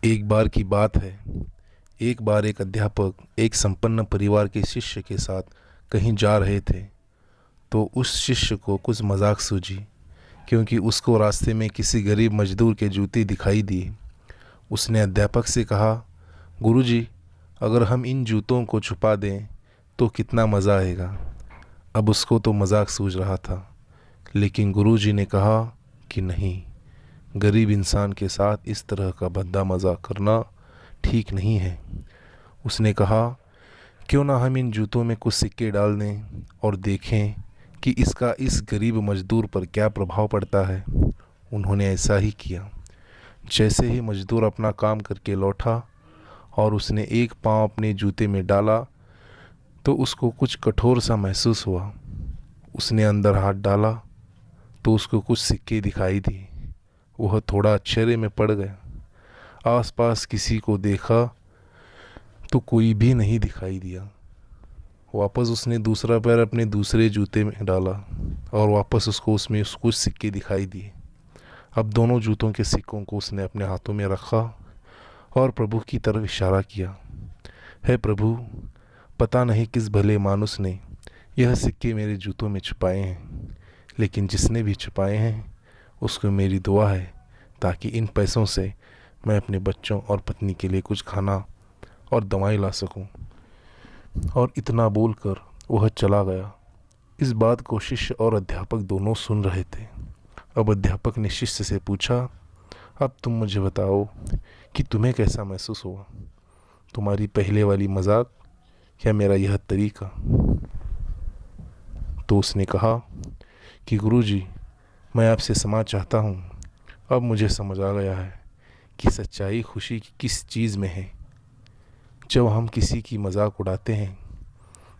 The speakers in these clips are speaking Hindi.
एक बार की बात है। एक बार एक अध्यापक एक संपन्न परिवार के शिष्य के साथ कहीं जा रहे थे। तो उस शिष्य को कुछ मजाक सूझी, क्योंकि उसको रास्ते में किसी गरीब मजदूर के जूते दिखाई दिए। उसने अध्यापक से कहा, गुरुजी, अगर हम इन जूतों को छुपा दें तो कितना मज़ा आएगा। अब उसको तो मजाक सूझ रहा था, लेकिन गुरुजी ने कहा कि नहीं, गरीब इंसान के साथ इस तरह का भद्दा मजाक करना ठीक नहीं है। उसने कहा, क्यों ना हम इन जूतों में कुछ सिक्के डाल दें और देखें कि इसका इस गरीब मजदूर पर क्या प्रभाव पड़ता है। उन्होंने ऐसा ही किया। जैसे ही मजदूर अपना काम करके लौटा और उसने एक पाँव अपने जूते में डाला तो उसको कुछ कठोर सा महसूस हुआ। उसने अंदर हाथ डाला तो उसको कुछ सिक्के दिखाई दिए। वह थोड़ा आश्चर्य में पड़ गया। आसपास किसी को देखा तो कोई भी नहीं दिखाई दिया। वापस उसने दूसरा पैर अपने दूसरे जूते में डाला और वापस उसको उसमें कुछ सिक्के दिखाई दिए। अब दोनों जूतों के सिक्कों को उसने अपने हाथों में रखा और प्रभु की तरफ इशारा किया, हे प्रभु, पता नहीं किस भले मानुस ने यह सिक्के मेरे जूतों में छुपाए हैं, लेकिन जिसने भी छुपाए हैं उसको मेरी दुआ है ताकि इन पैसों से मैं अपने बच्चों और पत्नी के लिए कुछ खाना और दवाई ला सकूं। और इतना बोलकर वह चला गया। इस बात को शिष्य और अध्यापक दोनों सुन रहे थे। अब अध्यापक ने शिष्य से पूछा, अब तुम मुझे बताओ कि तुम्हें कैसा महसूस हुआ, तुम्हारी पहले वाली मजाक या मेरा यह तरीका। तो उसने कहा कि गुरुजी, मैं आपसे क्षमा चाहता हूँ। अब मुझे समझ आ गया है कि सच्चाई खुशी की किस चीज़ में है। जब हम किसी की मजाक उड़ाते हैं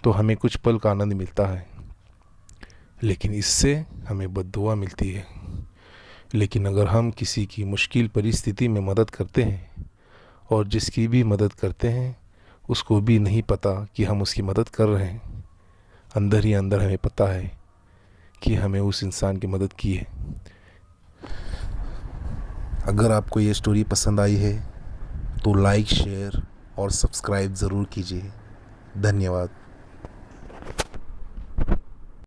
तो हमें कुछ पल का आनंद मिलता है, लेकिन इससे हमें बद्दुआ मिलती है। लेकिन अगर हम किसी की मुश्किल परिस्थिति में मदद करते हैं और जिसकी भी मदद करते हैं उसको भी नहीं पता कि हम उसकी मदद कर रहे हैं, अंदर ही अंदर हमें पता है कि हमें उस इंसान की मदद की है। अगर आपको ये स्टोरी पसंद आई है तो लाइक, शेयर और सब्सक्राइब ज़रूर कीजिए। धन्यवाद।